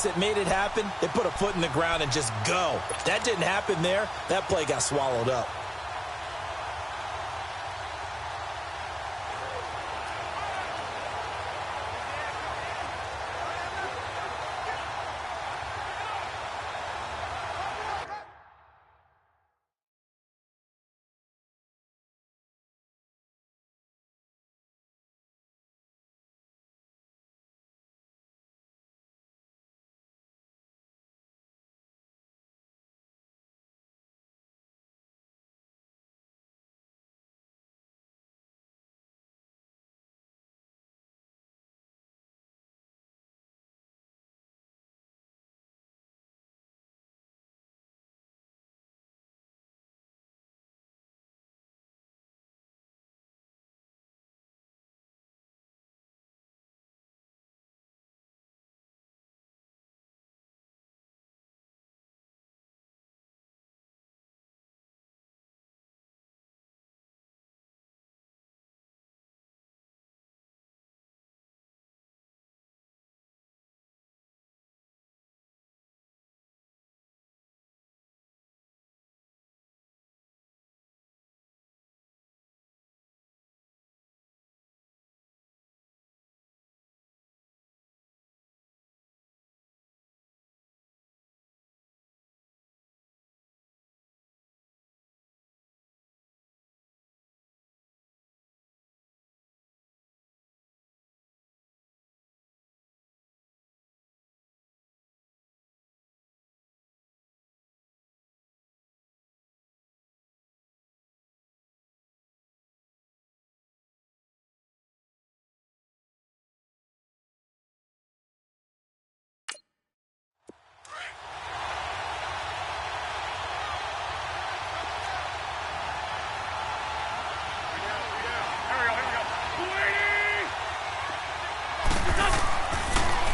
That made it happen, they put a foot in the ground and just go. That didn't happen there. That play got swallowed up.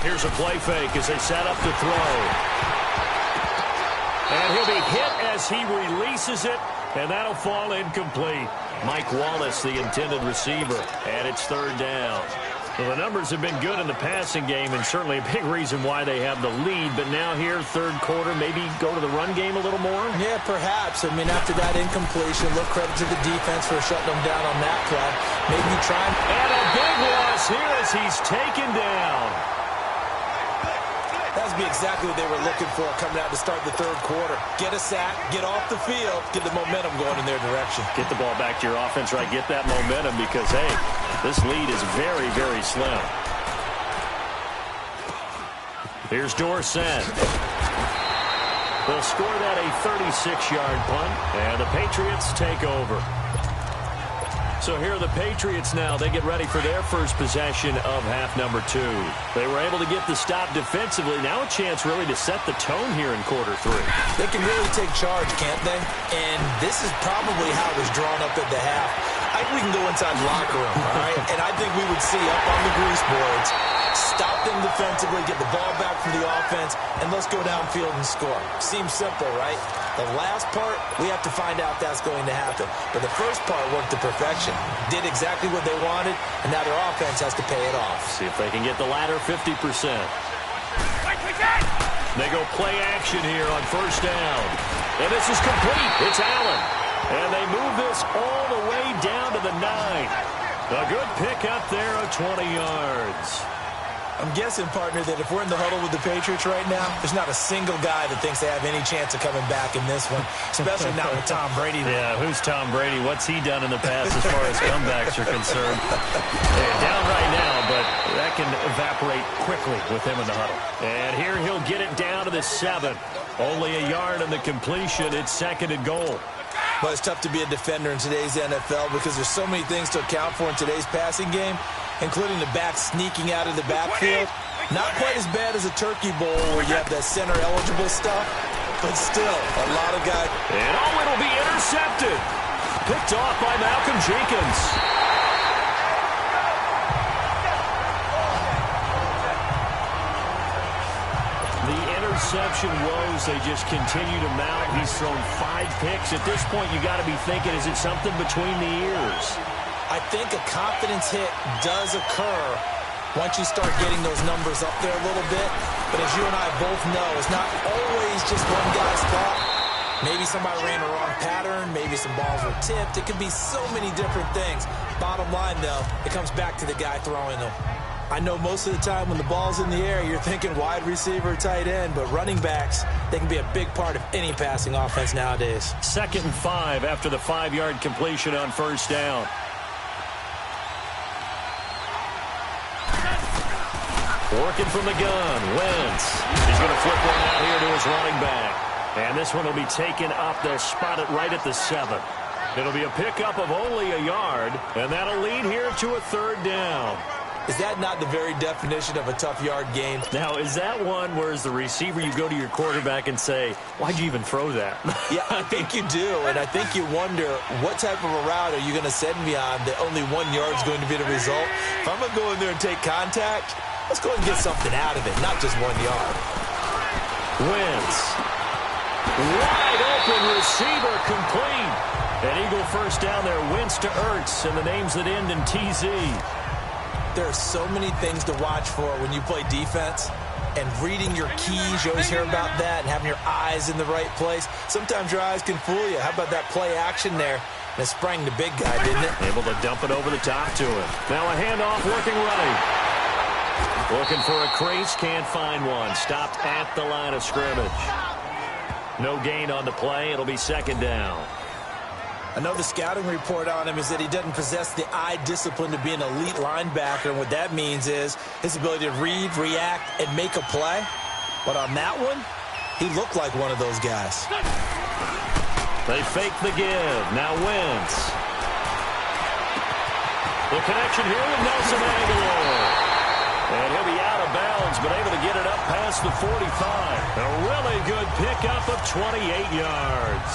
Here's a play fake as they set up to throw. And he'll be hit as he releases it, and that'll fall incomplete. Mike Wallace, the intended receiver, and it's third down. Well, the numbers have been good in the passing game, and certainly a big reason why they have the lead. But now here, third quarter, maybe go to the run game a little more? Yeah, perhaps. I mean, after that incompletion, look, credit to the defense for shutting them down on that play. Maybe try. And a big loss here as he's taken down. That would be exactly what they were looking for coming out to start the third quarter. Get a sack, get off the field, get the momentum going in their direction. Get the ball back to your offense, right? Get that momentum because, hey, this lead is very, very slim. Here's Dorsett. They'll score that a 36-yard punt, and the Patriots take over. So here are the Patriots now. They get ready for their first possession of half number 2. They were able to get the stop defensively. Now a chance really to set the tone here in quarter 3. They can really take charge, can't they? And this is probably how it was drawn up at the half. I think we can go inside the locker room, all right? And I think we would see up on the grease boards, stop them defensively, get the ball back from the offense, and let's go downfield and score. Seems simple, right? The last part, we have to find out that's going to happen. But the first part worked to perfection. Did exactly what they wanted, and now their offense has to pay it off. See if they can get the latter 50%. They go play action here on first down. And this is complete. It's Allen. And they move this all the way down to the 9. A good pick up there of 20 yards. I'm guessing, partner, that if we're in the huddle with the Patriots right now, there's not a single guy that thinks they have any chance of coming back in this one, especially not with Tom Brady. Yeah, who's Tom Brady? What's he done in the past as far as comebacks are concerned? Down right now, but that can evaporate quickly with him in the huddle. And here he'll get it down to the 7. Only a yard on the completion. It's second and goal. Well, it's tough to be a defender in today's NFL because there's so many things to account for in today's passing game, including the back sneaking out of the backfield. Not quite as bad as a turkey bowl where you have that center-eligible stuff, but still, a lot of guys. And it'll be intercepted. Picked off by Malcolm Jenkins. The interception woes, they just continue to mount. He's thrown 5 picks. At this point, you got to be thinking, is it something between the ears? I think a confidence hit does occur once you start getting those numbers up there a little bit. But as you and I both know, it's not always just one guy's fault. Maybe somebody ran a wrong pattern. Maybe some balls were tipped. It could be so many different things. Bottom line, though, it comes back to the guy throwing them. I know most of the time when the ball's in the air, you're thinking wide receiver, tight end, but running backs, they can be a big part of any passing offense nowadays. 2nd and 5 after the 5-yard completion on first down. Working from the gun, Wentz. He's going to flip one out here to his running back. And this one will be taken up. They'll spot it right at the 7. It'll be a pickup of only a yard, and that'll lead here to a 3rd down. Is that not the very definition of a tough yard gain? Now, is that one where as the receiver you go to your quarterback and say, why'd you even throw that? Yeah, I think you do, and I think you wonder what type of a route are you going to send me on that only 1 yard is going to be the result? If I'm going to go in there and take contact, let's go and get something out of it, not just 1 yard. Wentz. Wide open receiver complete. An Eagle first down there. Wentz to Ertz, and the names that end in TZ. There are so many things to watch for when you play defense, and reading your keys, you always hear about that, and having your eyes in the right place. Sometimes your eyes can fool you. How about that play action there? And it sprang the big guy, didn't it? Able to dump it over the top to him. Now a handoff working right. Looking for a crease, can't find one. Stopped at the line of scrimmage. No gain on the play. It'll be 2nd down. I know the scouting report on him is that he doesn't possess the eye discipline to be an elite linebacker, and what that means is his ability to read, react, and make a play. But on that one, he looked like one of those guys. They fake the give. Now Wentz. The connection here with Nelson Aguilar. And he'll be out of bounds, but able to get it up past the 45. A really good pickup of 28 yards.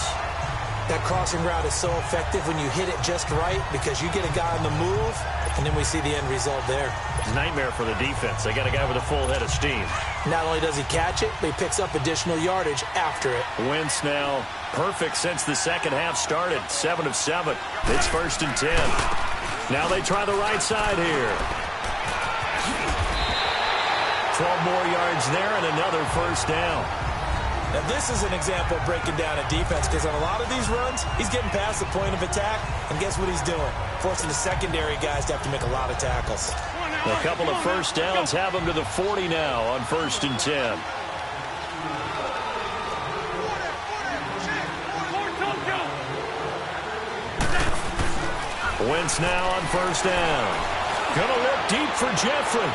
That crossing route is so effective when you hit it just right because you get a guy on the move, and then we see the end result there. Nightmare for the defense. They got a guy with a full head of steam. Not only does he catch it, but he picks up additional yardage after it. Wentz now perfect since the second half started. 7 of 7. It's 1st and 10. Now they try the right side here. 12 more yards there and another first down. Now, this is an example of breaking down a defense because on a lot of these runs, he's getting past the point of attack, and guess what he's doing? Forcing the secondary guys to have to make a lot of tackles. A couple of first downs have him to the 40 now on 1st and 10. Wentz now on first down. Gonna look deep for Jeffrey.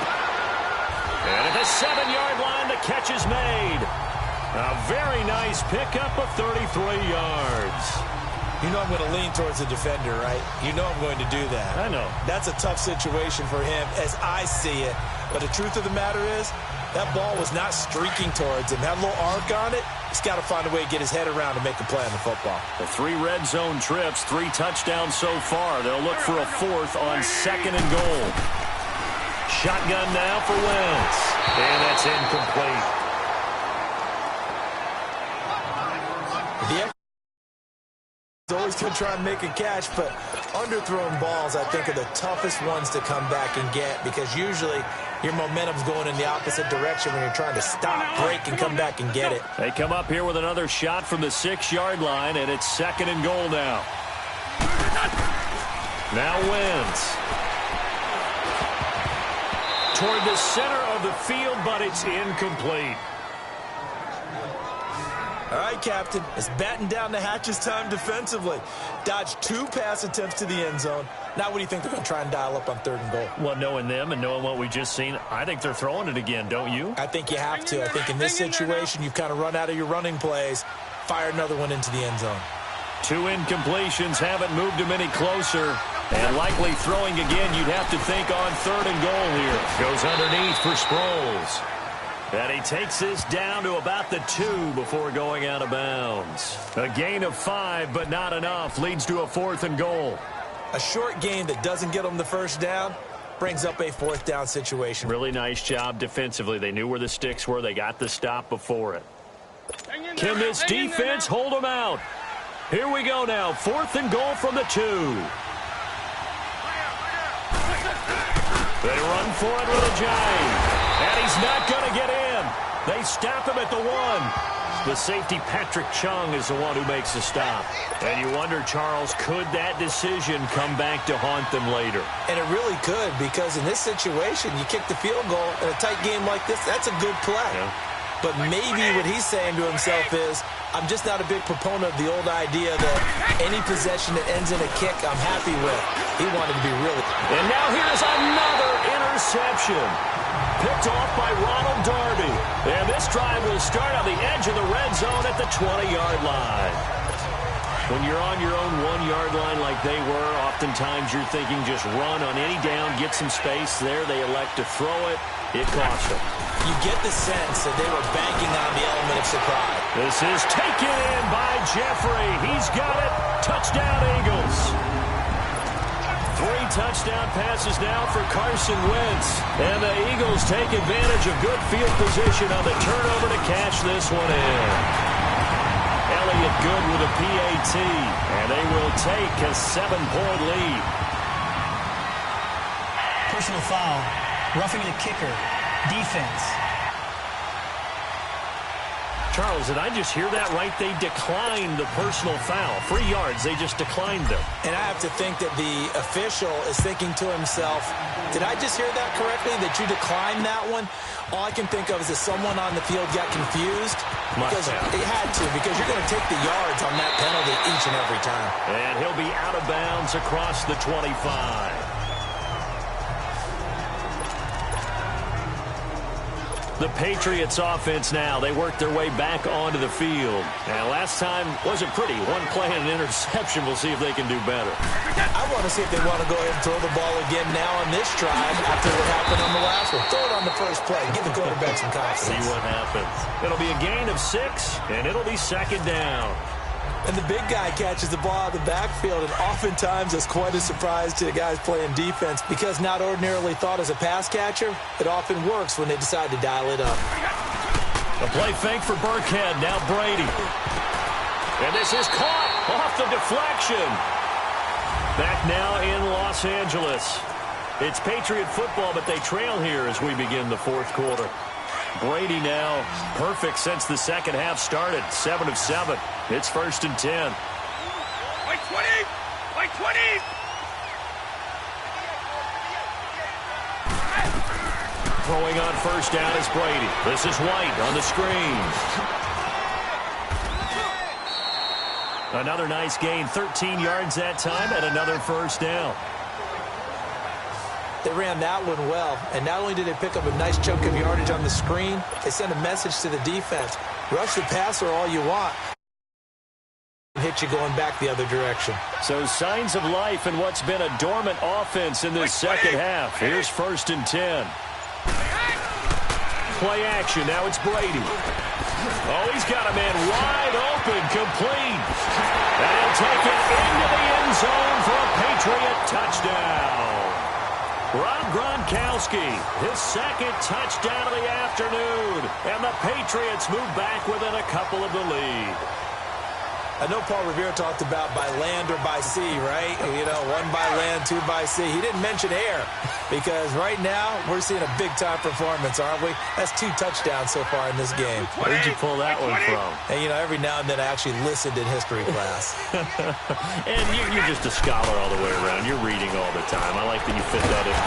And at the 7-yard line, the catch is made. A very nice pickup of 33 yards. You know I'm going to lean towards the defender, right? You know I'm going to do that. I know. That's a tough situation for him as I see it. But the truth of the matter is, that ball was not streaking towards him. Had a little arc on it. He's got to find a way to get his head around to make a play on the football. The 3 red zone trips, 3 touchdowns so far. They'll look for a 4th on 2nd and goal. Shotgun now for Wentz. And that's incomplete. He's always going to try and make a catch, but underthrown balls, I think, are the toughest ones to come back and get because usually your momentum's going in the opposite direction when you're trying to stop, break, and come back and get it. They come up here with another shot from the 6-yard line, and it's 2nd and goal now. Now Wentz. Toward the center of the field, but it's incomplete. All right, Captain, it's batten down the hatches time defensively. Dodged 2 pass attempts to the end zone. Now what do you think they're going to try and dial up on 3rd and goal? Well, knowing them and knowing what we just seen, I think they're throwing it again, don't you? I think you have to. I think in this situation, you've kind of run out of your running plays. Fire another one into the end zone. 2 incompletions haven't moved him any closer. And likely throwing again, you'd have to think on 3rd and goal here. Goes underneath for Sproles. And he takes this down to about the 2 before going out of bounds. A gain of 5, but not enough. Leads to a 4th and goal. A short gain that doesn't get them the first down brings up a 4th down situation. Really nice job defensively. They knew where the sticks were. They got the stop before it. Can this defense hold them out? Here we go now. 4th and goal from the 2. They run for it with a jive. And he's not going to get in. They stop him at the 1. The safety, Patrick Chung, is the one who makes the stop. And you wonder, Charles, could that decision come back to haunt them later? And it really could, because in this situation, you kick the field goal in a tight game like this, that's a good play. Yeah. But maybe what he's saying to himself is, I'm just not a big proponent of the old idea that any possession that ends in a kick, I'm happy with. He wanted to be really. And now here's another interception. Picked off by Ronald Darby. And this drive will start on the edge of the red zone at the 20-yard line. When you're on your own 1-yard line like they were, oftentimes you're thinking just run on any down, get some space. There they elect to throw it. It cost them. You get the sense that they were banking on the element of surprise. This is taken in by Jeffrey. He's got it. Touchdown, Eagles. 3 touchdown passes now for Carson Wentz. And the Eagles take advantage of good field position on the turnover to catch this one in. Elliott good with a PAT. And they will take a 7-point lead. Personal foul. Roughing the kicker. Defense. Charles, did I just hear that right? They declined the personal foul. 3 yards, they just declined them. And I have to think that the official is thinking to himself, did I just hear that correctly, that you declined that one? All I can think of is that someone on the field got confused. Because it had to, because you're going to take the yards on that penalty each and every time. And he'll be out of bounds across the 25. The Patriots offense now. They work their way back onto the field. Now, last time wasn't pretty. One play and an interception. We'll see if they can do better. I want to see if they want to go ahead and throw the ball again now on this drive after what happened on the last one. Throw it on the first play. Give the quarterback some confidence. See what happens. It'll be a gain of 6, and it'll be 2nd down. And the big guy catches the ball out of the backfield, and oftentimes it's quite a surprise to the guys playing defense because not ordinarily thought as a pass catcher, it often works when they decide to dial it up. A play fake for Burkhead. Now Brady. And this is caught off the deflection. Back now in Los Angeles. It's Patriot football, but they trail here as we begin the 4th quarter. Brady now perfect since the second half started. 7 of 7. It's 1st and 10. White 20! White 20! Throwing on 1st down is Brady. This is White on the screen. Another nice gain. 13 yards that time and another 1st down. They ran that one well, and not only did they pick up a nice chunk of yardage on the screen, they sent a message to the defense. Rush the passer all you want. Hit you going back the other direction. So signs of life in what's been a dormant offense in this second half. Here's 1st and 10. Play action. Now it's Brady. Oh, he's got a man wide open, complete. And he'll take it into the end zone for a Patriot touchdown. Rob Gronkowski, his 2nd touchdown of the afternoon. And the Patriots move back within a couple of the lead. I know Paul Revere talked about by land or by sea, right? You know, 1 by land, 2 by sea. He didn't mention air because right now we're seeing a big-time performance, aren't we? That's 2 touchdowns so far in this game. Where did you pull that one from? And, you know, every now and then I actually listened in history class. And you're just a scholar all the way around. You're reading all the time. I like that you fit that in.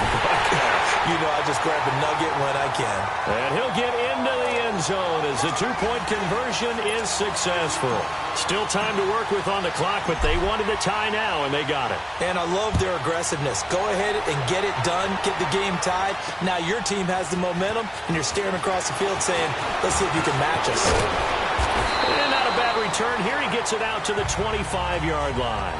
You know, I just grab a nugget when I can. And he'll get into the end zone as the 2-point conversion is successful. Still time to work with on the clock, but they wanted the tie now, and they got it. And I love their aggressiveness. Go ahead and get it done, get the game tied. Now your team has the momentum, and you're staring across the field saying, let's see if you can match us. And not a bad return. Here he gets it out to the 25-yard line.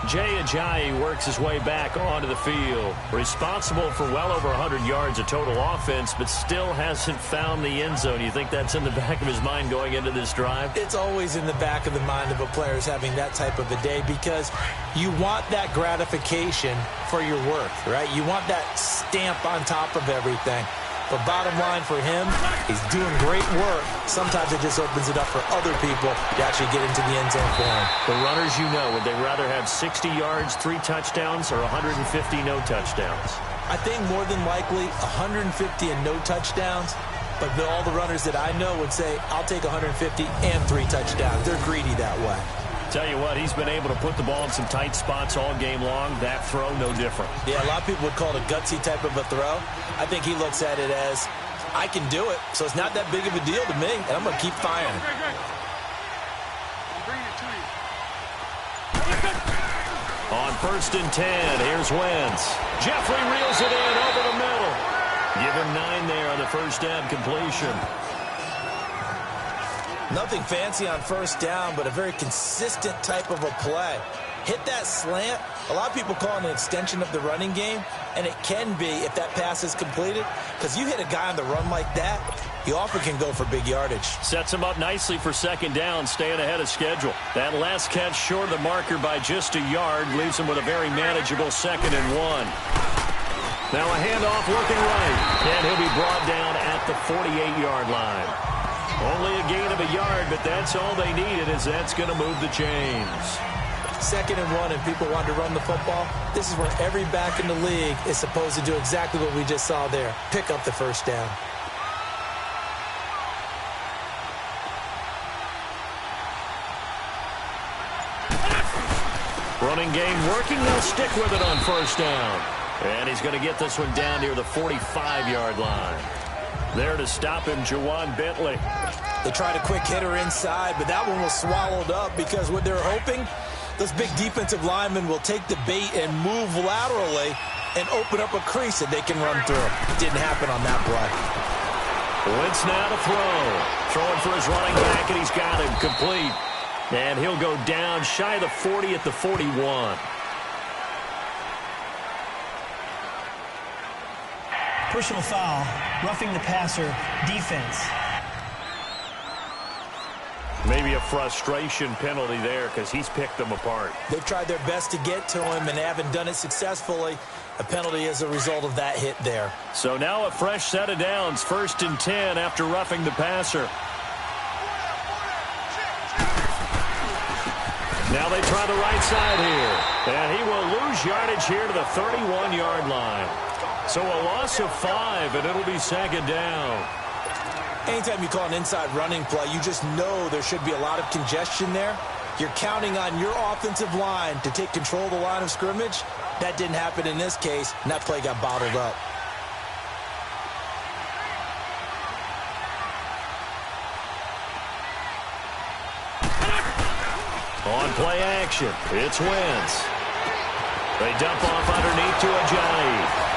Jay Ajayi works his way back onto the field. Responsible for well over 100 yards of total offense, but still hasn't found the end zone. You think that's in the back of his mind going into this drive? It's always in the back of the mind of a player who's having that type of a day because you want that gratification for your work, right? You want that stamp on top of everything. But bottom line for him, he's doing great work. Sometimes it just opens it up for other people to actually get into the end zone for him. The runners, you know, would they rather have 60 yards, 3 touchdowns, or 150 no touchdowns? I think more than likely 150 and no touchdowns. But all the runners that I know would say, I'll take 150 and 3 touchdowns. They're greedy that way. Tell you what, he's been able to put the ball in some tight spots all game long. That throw, no different. Yeah, a lot of people would call it a gutsy type of a throw. I think he looks at it as, I can do it, so it's not that big of a deal to me, and I'm going to keep firing. On 1st and 10, here's Wentz. Jeffrey reels it in over the middle. Give him 9 there on the first down completion. Nothing fancy on first down, but a very consistent type of a play. Hit that slant. A lot of people call it an extension of the running game, and it can be if that pass is completed, because you hit a guy on the run like that, you often can go for big yardage. Sets him up nicely for second down, staying ahead of schedule. That last catch short of the marker by just a yard leaves him with a very manageable 2nd and 1. Now a handoff looking right, and he'll be brought down at the 48-yard line. Only a gain of a yard, but that's all they needed, as that's going to move the chains. 2nd and 1, and people want to run the football. This is where every back in the league is supposed to do exactly what we just saw there. Pick up the first down. Running game working. They'll stick with it on first down. And he's going to get this one down near the 45-yard line. There to stop him, Juwan Bentley. They tried a quick hitter inside, but that one was swallowed up because what they're hoping, those big defensive linemen will take the bait and move laterally and open up a crease that they can run through. It didn't happen on that play. Wentz now to throw. Throwing for his running back, and he's got him complete. And he'll go down shy of the 40 at the 41. Personal foul, roughing the passer, defense. Maybe a frustration penalty there because he's picked them apart. They've tried their best to get to him and haven't done it successfully. A penalty as a result of that hit there. So now a fresh set of downs, 1st and 10 after roughing the passer. Now they try the right side here. And he will lose yardage here to the 31-yard line. So a loss of 5, and it'll be 2nd down. Anytime you call an inside running play, you just know there should be a lot of congestion there. You're counting on your offensive line to take control of the line of scrimmage. That didn't happen in this case, and that play got bottled up. On play action, it's Wentz. They dump off underneath to Ajayi.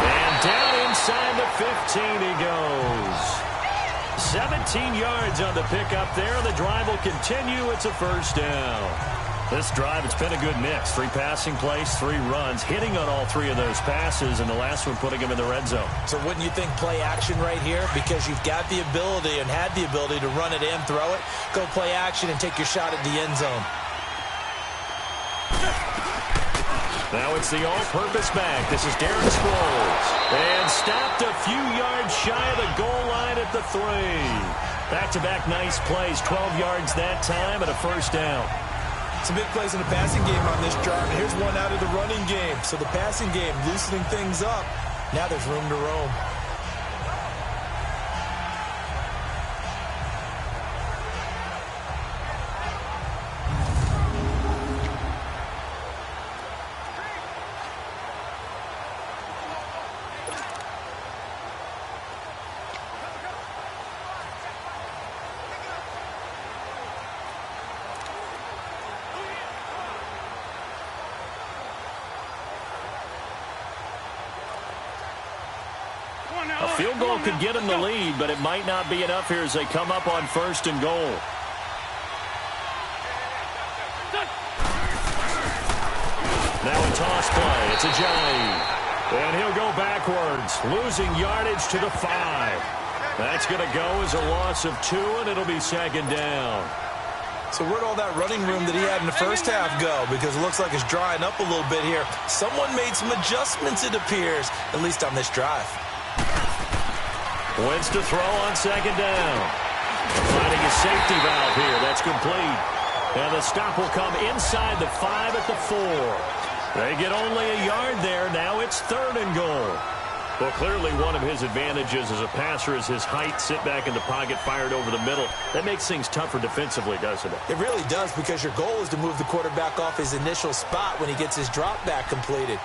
And down inside the 15 he goes. 17 yards on the pickup there. The drive will continue. It's a first down. This drive, it's been a good mix. 3 passing plays, 3 runs, hitting on all 3 of those passes, and the last one putting him in the red zone. So wouldn't you think play action right here? Because you've got the ability and had the ability to run it and throw it. Go play action and take your shot at the end zone. Now it's the all-purpose back. This is Darren Sproles. And stopped a few yards shy of the goal line at the 3. Back-to-back nice plays. 12 yards that time and a first down. Some big plays in the passing game on this drive. And here's one out of the running game. So the passing game loosening things up. Now there's room to roam. A field goal could get him the lead, but it might not be enough here as they come up on 1st and goal. Now a toss play. It's Ajayi. And he'll go backwards, losing yardage to the 5. That's going to go as a loss of 2, and it'll be 2nd down. So where'd all that running room that he had in the first half go? Because it looks like it's drying up a little bit here. Someone made some adjustments, it appears, at least on this drive. Wentz to throw on 2nd down. Finding a safety valve here. That's complete. And the stop will come inside the 5 at the 4. They get only a yard there. Now it's 3rd and goal. Well, clearly one of his advantages as a passer is his height. Sit back in the pocket, fired over the middle. That makes things tougher defensively, doesn't it? It really does, because your goal is to move the quarterback off his initial spot when he gets his drop back completed.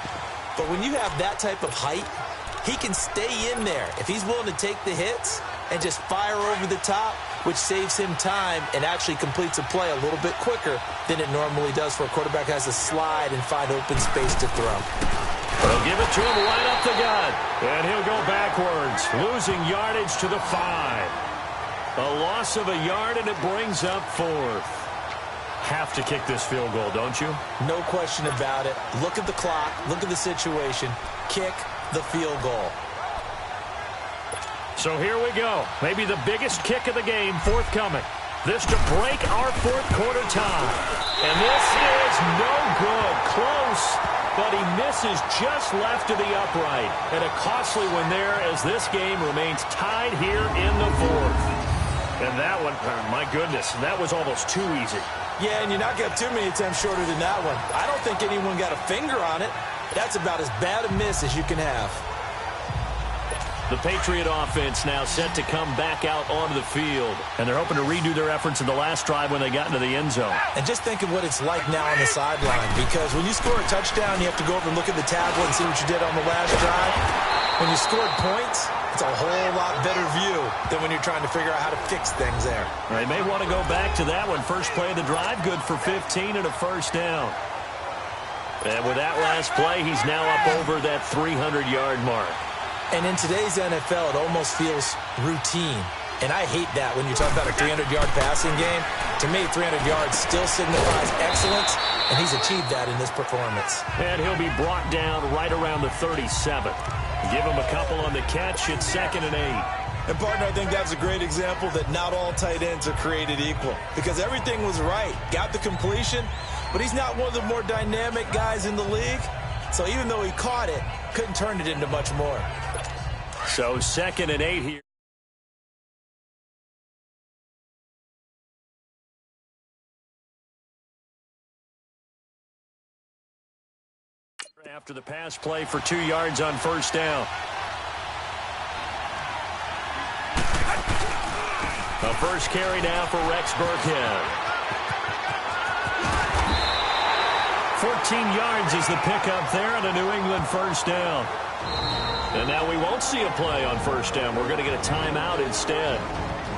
But when you have that type of height, he can stay in there if he's willing to take the hits and just fire over the top, which saves him time and actually completes a play a little bit quicker than it normally does for a quarterback who has to slide and find open space to throw. They'll give it to him right up the gut. And he'll go backwards, losing yardage to the 5. A loss of a yard, and it brings up 4th. Have to kick this field goal, don't you? No question about it. Look at the clock. Look at the situation. Kick the field goal. So here we go. Maybe the biggest kick of the game forthcoming. This to break our 4th quarter tie. And this is no good. Close, but he misses just left of the upright. And a costly one there as this game remains tied here in the 4th. And that one, my goodness, that was almost too easy. Yeah, and you're not going to have too many attempts shorter than that one. I don't think anyone got a finger on it. That's about as bad a miss as you can have. The Patriot offense now set to come back out onto the field. And they're hoping to redo their efforts in the last drive when they got into the end zone. And just think of what it's like now on the sideline, because when you score a touchdown, you have to go over and look at the tablet and see what you did on the last drive. When you scored points, it's a whole lot better view than when you're trying to figure out how to fix things there. They may want to go back to that one. First play of the drive, good for 15 and a first down. And with that last play, he's now up over that 300-yard mark. And in today's NFL, it almost feels routine. And I hate that when you talk about a 300-yard passing game. To me, 300 yards still signifies excellence, and he's achieved that in this performance. And he'll be brought down right around the 37. Give him a couple on the catch. It's 2nd and 8. And, partner, I think that's a great example that not all tight ends are created equal, because everything was right. Got the completion, but he's not one of the more dynamic guys in the league. So even though he caught it, couldn't turn it into much more. So 2nd and 8 here. After the pass play for 2 yards on first down. A first carry now for Rex Burkhead. 14 yards is the pickup there and a New England first down. And now we won't see a play on first down. We're going to get a timeout instead.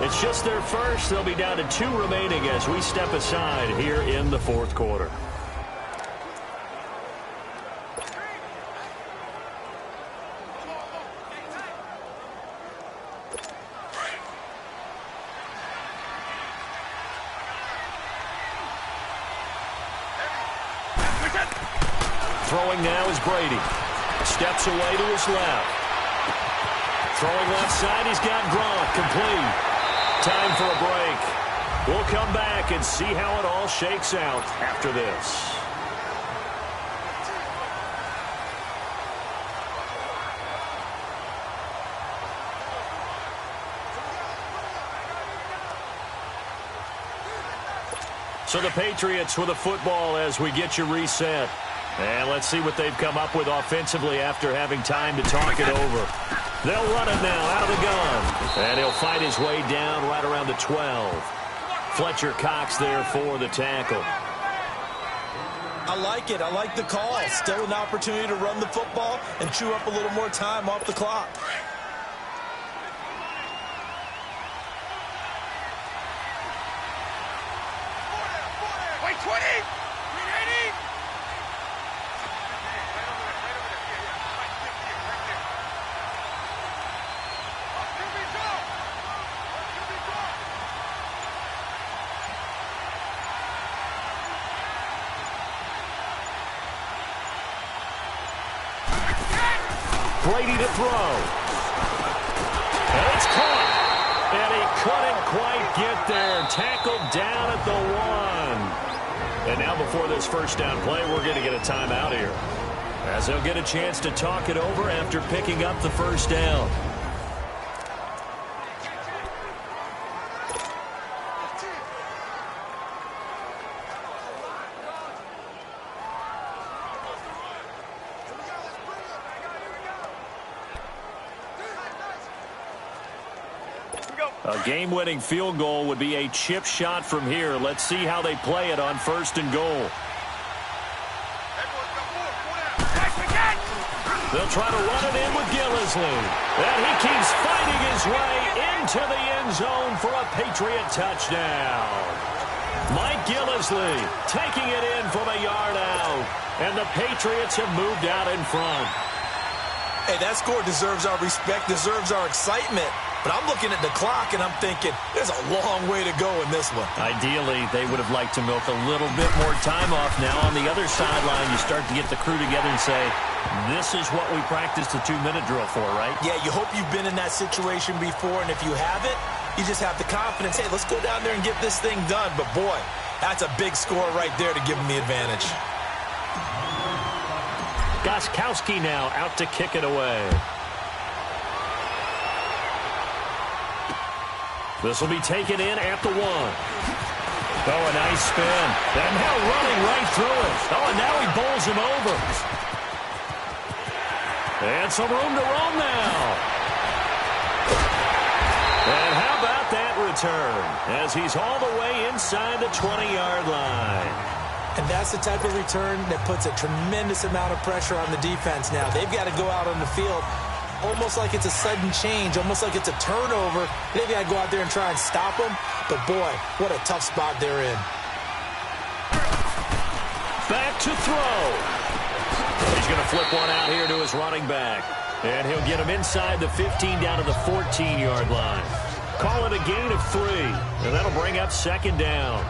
It's just their first. They'll be down to 2 remaining as we step aside here in the 4th quarter. Throwing now is Brady. Steps away to his left. Throwing left side, he's got Gronk. Complete. Time for a break. We'll come back and see how it all shakes out after this. So the Patriots with a football as we get you reset. And let's see what they've come up with offensively after having time to talk it over. They'll run it now out of the gun. And he'll fight his way down right around the 12. Fletcher Cox there for the tackle. I like it. I like the call. Still an opportunity to run the football and chew up a little more time off the clock. Wait, 20! Brady to throw. And it's caught. And he couldn't quite get there. Tackled down at the 1. And now before this first down play, we're going to get a timeout here, as they'll get a chance to talk it over after picking up the first down. A game-winning field goal would be a chip shot from here. Let's see how they play it on 1st and goal. They'll try to run it in with Gillisley. And he keeps fighting his way into the end zone for a Patriot touchdown. Mike Gillisley taking it in from a yard out. And the Patriots have moved out in front. Hey, that score deserves our respect, deserves our excitement. But I'm looking at the clock, and I'm thinking there's a long way to go in this one. Ideally, they would have liked to milk a little bit more time off. Now, on the other sideline, you start to get the crew together and say, this is what we practiced the 2-minute drill for, right? Yeah, you hope you've been in that situation before, and if you haven't, you just have the confidence, hey, let's go down there and get this thing done. But, boy, that's a big score right there to give them the advantage. Gostkowski now out to kick it away. This will be taken in at the 1. Oh, a nice spin. And now running right through it. Oh, and now he bowls him over. And some room to roam now. And how about that return? As he's all the way inside the 20-yard line. And that's the type of return that puts a tremendous amount of pressure on the defense now. They've got to go out on the field almost like it's a sudden change, almost like it's a turnover. They've got to go out there and try and stop them. But, boy, what a tough spot they're in. Back to throw. He's going to flip one out here to his running back. And he'll get him inside the 15 down to the 14-yard line. Call it a gain of 3. And that'll bring up 2nd down.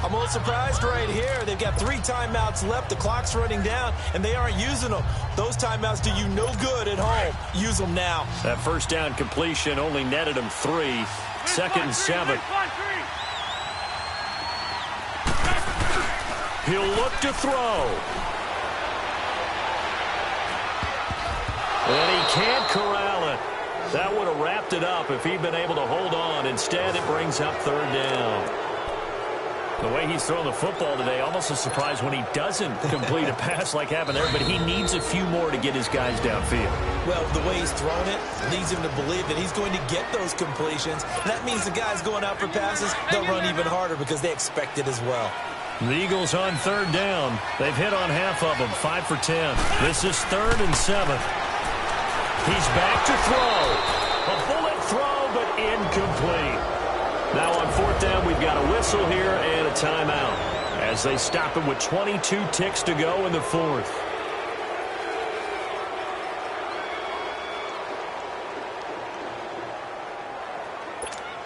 I'm a little surprised right here. They've got 3 timeouts left. The clock's running down, and they aren't using them. Those timeouts do you no good at home. Use them now. That first down completion only netted him 3. 2nd and 7. He'll look to throw. And he can't corral it. That would have wrapped it up if he'd been able to hold on. Instead, it brings up 3rd down. The way he's throwing the football today, almost a surprise when he doesn't complete a pass like happened there, but he needs a few more to get his guys downfield. Well, the way he's throwing it leads him to believe that he's going to get those completions. And that means the guys going out for passes, they'll run even harder because they expect it as well. The Eagles on 3rd down. They've hit on half of them, 5 for 10. This is 3rd and 7. He's back to throw. A bullet throw, but incomplete. Now on 4th down, we've got a whistle here and a timeout as they stop him with 22 ticks to go in the 4th.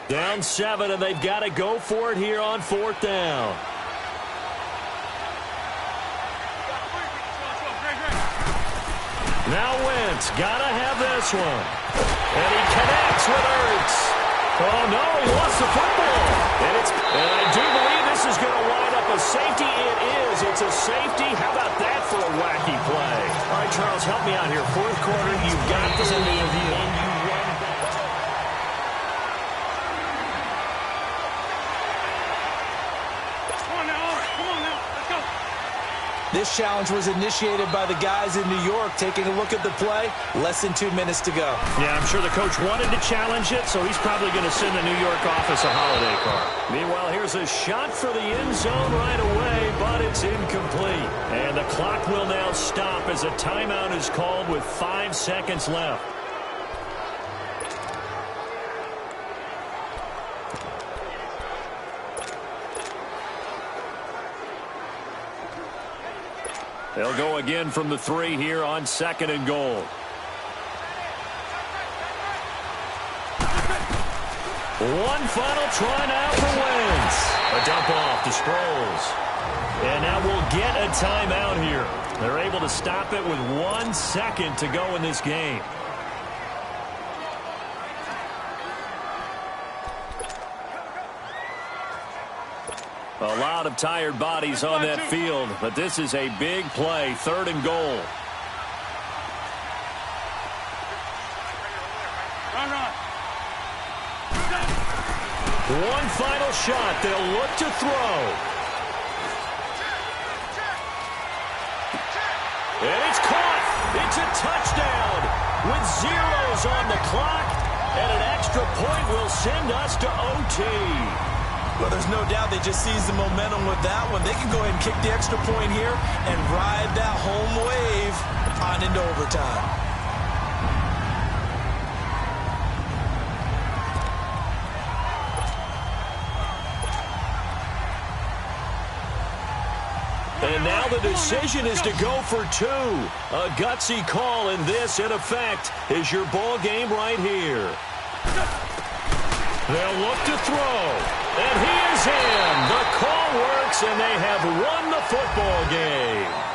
Down 7, and they've got to go for it here on 4th down. Now Wentz, gotta have this one. And he connects with Ertz. Oh, no, he lost the football. And I do believe this is going to wind up a safety. It is. It's a safety. How about that for a wacky play? All right, Charles, help me out here. 4th quarter, you've got the lead, and you run back. Come on now, let's go. This challenge was initiated by the guys in New York. Taking a look at the play, less than 2 minutes to go. Yeah, I'm sure the coach wanted to challenge it, so he's probably going to send the New York office a holiday card. Meanwhile, here's a shot for the end zone right away, but it's incomplete. And the clock will now stop as a timeout is called with 5 seconds left. They'll go again from the 3 here on 2nd and goal. One final try now for Wentz. A dump off to Sproles. And now we'll get a timeout here. They're able to stop it with 1 second to go in this game. A lot of tired bodies on that field, but this is a big play, 3rd and goal. One final shot. They'll look to throw. And it's caught. It's a touchdown with zeros on the clock. And an extra point will send us to OT. Well, there's no doubt they just seized the momentum with that one. They can go ahead and kick the extra point here and ride that home wave on into overtime. And now the decision is to go for two. A gutsy call, and this, in effect, is your ball game right here. They'll look to throw. And he is in. The call works, and they have won the football game.